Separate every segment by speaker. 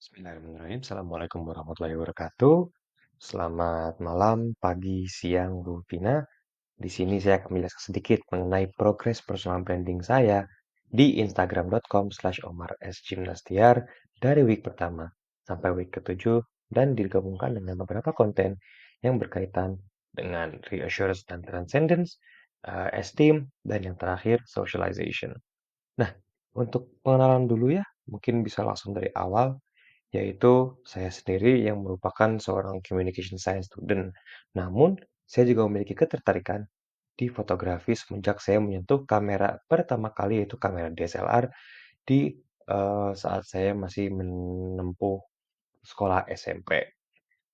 Speaker 1: Bismillahirrahmanirrahim. Assalamualaikum warahmatullahi wabarakatuh. Selamat malam, pagi, siang, Bu Vina. Di sini saya akan menjelaskan sedikit mengenai progres personal branding saya di instagram.com/Omar S. Gymnastiar dari week pertama sampai week ketujuh dan digabungkan dengan beberapa konten yang berkaitan dengan reassurance dan transcendence, esteem, dan yang terakhir socialization. Nah, untuk pengenalan dulu ya, mungkin bisa langsung dari awal yaitu saya sendiri yang merupakan seorang communication science student. Namun, saya juga memiliki ketertarikan di fotografi semenjak saya menyentuh kamera pertama kali yaitu kamera DSLR di saat saya masih menempuh sekolah SMP.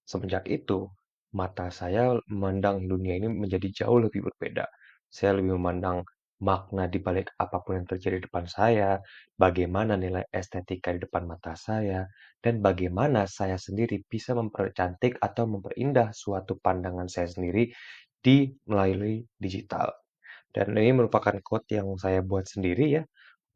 Speaker 1: Semenjak itu, mata saya memandang dunia ini menjadi jauh lebih berbeda. Saya lebih memandang makna di balik apapun yang terjadi di depan saya, bagaimana nilai estetika di depan mata saya, dan bagaimana saya sendiri bisa mempercantik atau memperindah suatu pandangan saya sendiri di melalui digital. Dan ini merupakan quote yang saya buat sendiri ya.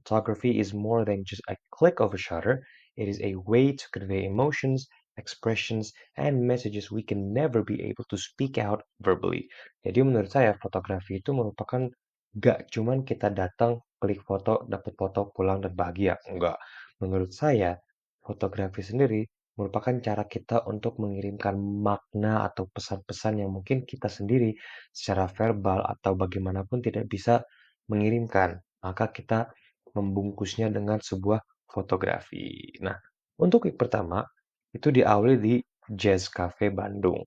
Speaker 1: Photography is more than just a click of a shutter. It is a way to convey emotions, expressions, and messages we can never be able to speak out verbally. Jadi menurut saya fotografi itu merupakan gak cuman kita datang, klik foto, dapat foto, pulang dan bahagia. Enggak. Menurut saya, fotografi sendiri merupakan cara kita untuk mengirimkan makna atau pesan-pesan yang mungkin kita sendiri secara verbal atau bagaimanapun tidak bisa mengirimkan. Maka kita membungkusnya dengan sebuah fotografi. Nah, untuk week pertama itu diawali di Jazz Cafe Bandung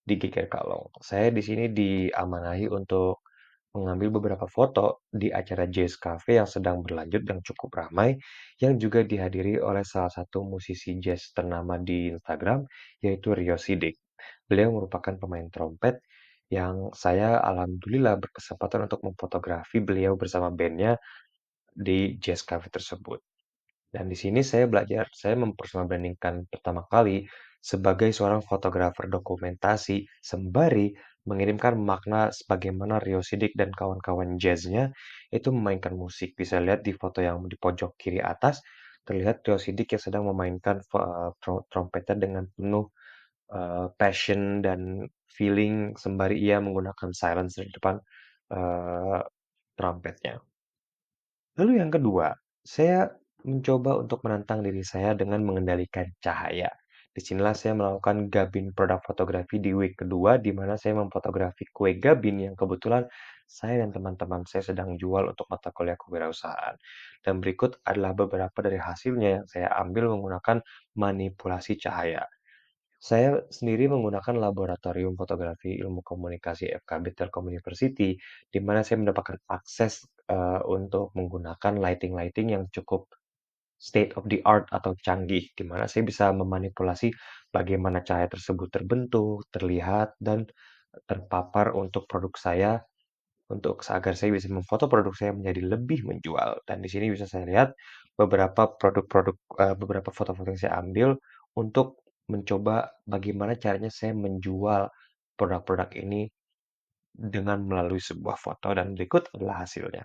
Speaker 1: di GKI Kalong. Saya di sini diamanahi untuk mengambil beberapa foto di acara Jazz Cafe yang sedang berlanjut yang cukup ramai, yang juga dihadiri oleh salah satu musisi jazz ternama di Instagram, yaitu Rio Sidik. Beliau merupakan pemain trompet yang saya alhamdulillah berkesempatan untuk memfotografi beliau bersama bandnya di Jazz Cafe tersebut. Dan di sini saya mempersonal brandingkan pertama kali sebagai seorang fotografer dokumentasi sembari mengirimkan makna sebagaimana Rio Sidik dan kawan-kawan jazznya itu memainkan musik. Bisa lihat di foto yang di pojok kiri atas, terlihat Rio Sidik yang sedang memainkan trompetnya dengan penuh passion dan feeling sembari ia menggunakan silence di depan uh, trumpetnya. Lalu yang kedua, saya mencoba untuk menantang diri saya dengan mengendalikan cahaya. Disinilah saya melakukan Gabin produk fotografi di week kedua, di mana saya memfotografi kue Gabin yang kebetulan saya dan teman-teman saya sedang jual untuk mata kuliah kewirausahaan. Dan berikut adalah beberapa dari hasilnya yang saya ambil menggunakan manipulasi cahaya. Saya sendiri menggunakan laboratorium fotografi ilmu komunikasi FKB Telkom University, di mana saya mendapatkan akses untuk menggunakan lighting-lighting yang cukup state of the art atau canggih, di mana saya bisa memanipulasi bagaimana cahaya tersebut terbentuk, terlihat, dan terpapar untuk produk saya untuk agar saya bisa memfoto produk saya menjadi lebih menjual. Dan di sini bisa saya lihat beberapa foto-foto yang saya ambil untuk mencoba bagaimana caranya saya menjual produk-produk ini dengan melalui sebuah foto dan berikut adalah hasilnya.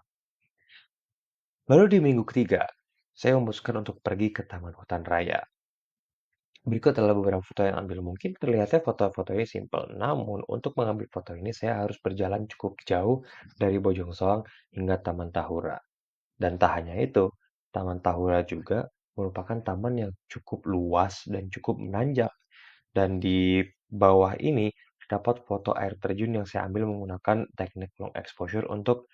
Speaker 1: Lalu di minggu ketiga, saya memutuskan untuk pergi ke Taman Hutan Raya. Berikut adalah beberapa foto yang ambil. Mungkin terlihatnya foto-fotonya simpel, namun untuk mengambil foto ini saya harus berjalan cukup jauh dari Bojongsoang hingga Taman Tahura. Dan tak hanya itu, Taman Tahura juga merupakan taman yang cukup luas dan cukup menanjak. Dan di bawah ini terdapat foto air terjun yang saya ambil menggunakan teknik long exposure untuk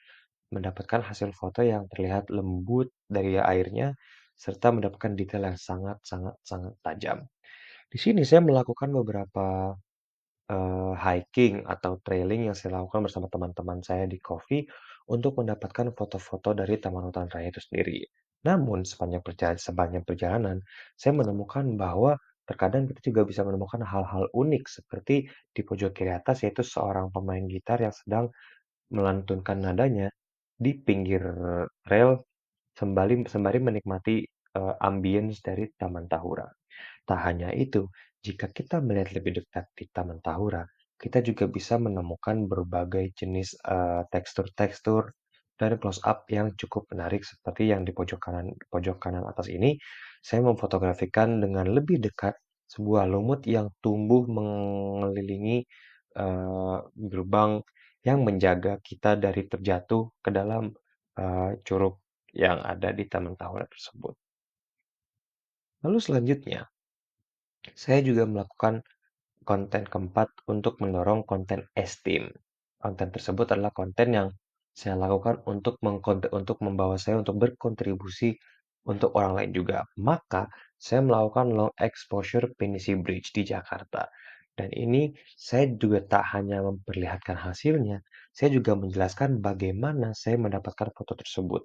Speaker 1: mendapatkan hasil foto yang terlihat lembut dari airnya serta mendapatkan detail yang sangat sangat sangat tajam. Di sini saya melakukan beberapa hiking atau trailing yang saya lakukan bersama teman-teman saya di Coffee untuk mendapatkan foto-foto dari Taman Hutan Raya itu sendiri. Namun sepanjang perjalanan, saya menemukan bahwa terkadang kita juga bisa menemukan hal-hal unik seperti di pojok kiri atas yaitu seorang pemain gitar yang sedang melantunkan nadanya di pinggir rel sembari menikmati ambience dari Taman Tahura. Tak hanya itu, jika kita melihat lebih dekat di Taman Tahura, kita juga bisa menemukan berbagai jenis tekstur-tekstur dan close up yang cukup menarik seperti yang di pojok kanan atas ini, saya memfotografikan dengan lebih dekat sebuah lumut yang tumbuh mengelilingi gerbang yang menjaga kita dari terjatuh ke dalam curug yang ada di Taman Tahura tersebut. Lalu selanjutnya, saya juga melakukan konten keempat untuk mendorong konten esteem. Konten tersebut adalah konten yang saya lakukan untuk membawa saya untuk berkontribusi untuk orang lain juga. Maka saya melakukan long exposure Pinisi Bridge di Jakarta. Dan ini saya juga tak hanya memperlihatkan hasilnya, saya juga menjelaskan bagaimana saya mendapatkan foto tersebut.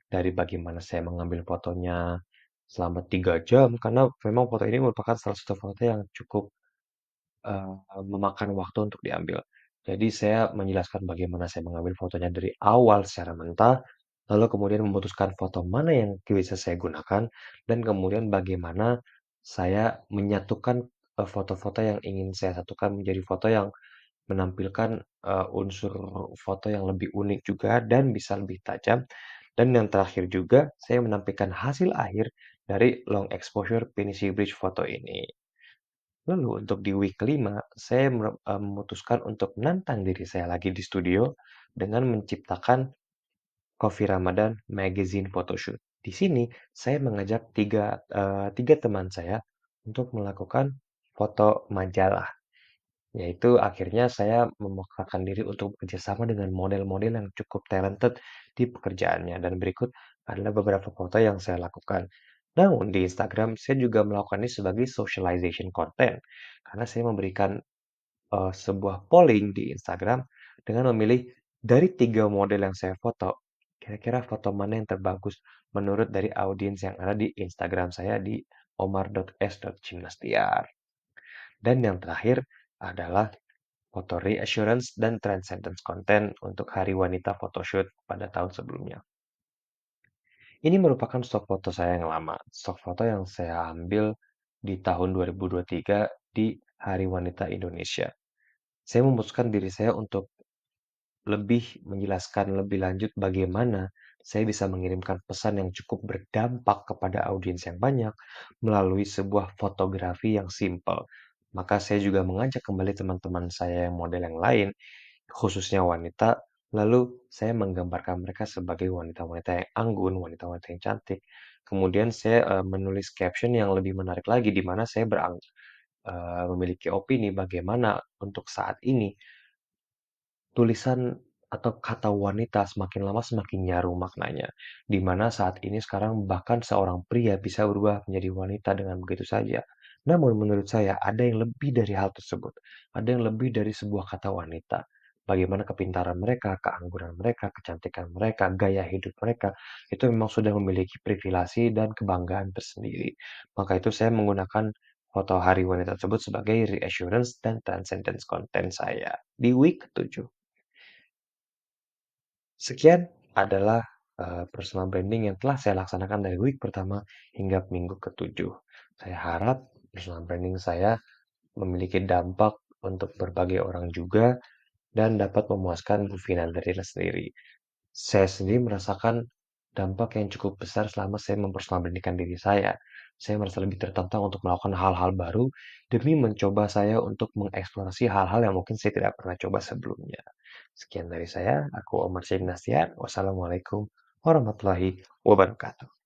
Speaker 1: Dari bagaimana saya mengambil fotonya selama 3 jam, karena memang foto ini merupakan salah satu foto yang cukup memakan waktu untuk diambil. Jadi saya menjelaskan bagaimana saya mengambil fotonya dari awal secara mentah, lalu kemudian memutuskan foto mana yang bisa saya gunakan, dan kemudian bagaimana saya menyatukan foto-foto yang ingin saya satukan menjadi foto yang menampilkan unsur foto yang lebih unik juga dan bisa lebih tajam. Dan yang terakhir juga, saya menampilkan hasil akhir dari long exposure Pinisi Bridge foto ini. Lalu untuk di week kelima, saya memutuskan untuk menantang diri saya lagi di studio dengan menciptakan Coffee Ramadan Magazine Photoshoot. Di sini saya mengajak tiga teman saya untuk melakukan foto majalah, yaitu akhirnya saya memaksakan diri untuk bekerja sama dengan model-model yang cukup talented di pekerjaannya. Dan berikut adalah beberapa foto yang saya lakukan. Namun di Instagram saya juga melakukan ini sebagai socialization content karena saya memberikan sebuah polling di Instagram dengan memilih dari 3 model yang saya foto, kira-kira foto mana yang terbagus menurut dari audiens yang ada di Instagram saya di omar.s.cimnastiar. Dan yang terakhir adalah foto reassurance dan transcendence content untuk Hari Wanita Photoshoot pada tahun sebelumnya. Ini merupakan stok foto saya yang lama, stok foto yang saya ambil di tahun 2023 di Hari Wanita Indonesia. Saya memutuskan diri saya untuk lebih menjelaskan lebih lanjut bagaimana saya bisa mengirimkan pesan yang cukup berdampak kepada audiens yang banyak melalui sebuah fotografi yang simpel. Maka saya juga mengajak kembali teman-teman saya yang model yang lain, khususnya wanita, lalu saya menggambarkan mereka sebagai wanita-wanita yang anggun, wanita-wanita yang cantik. Kemudian saya menulis caption yang lebih menarik lagi, di mana saya memiliki opini bagaimana untuk saat ini tulisan atau kata wanita semakin lama semakin nyaru maknanya. Di mana saat ini sekarang bahkan seorang pria bisa berubah menjadi wanita dengan begitu saja. Namun menurut saya ada yang lebih dari hal tersebut. Ada yang lebih dari sebuah kata wanita. Bagaimana kepintaran mereka, keanggunan mereka, kecantikan mereka, gaya hidup mereka, itu memang sudah memiliki privilasi dan kebanggaan tersendiri. Maka itu saya menggunakan foto hari wanita tersebut sebagai reassurance dan transcendence content saya di week ke-7. Sekian adalah personal branding yang telah saya laksanakan dari week pertama hingga minggu ke-7. Saya harap personal branding saya memiliki dampak untuk berbagai orang juga dan dapat memuaskan Bu Vina dari sendiri. Saya sendiri merasakan dampak yang cukup besar selama saya mempersonal brandingkan diri saya. Saya merasa lebih tertantang untuk melakukan hal-hal baru demi mencoba saya untuk mengeksplorasi hal-hal yang mungkin saya tidak pernah coba sebelumnya. Sekian dari saya, aku Omar Syed Nastiar. Wassalamualaikum warahmatullahi wabarakatuh.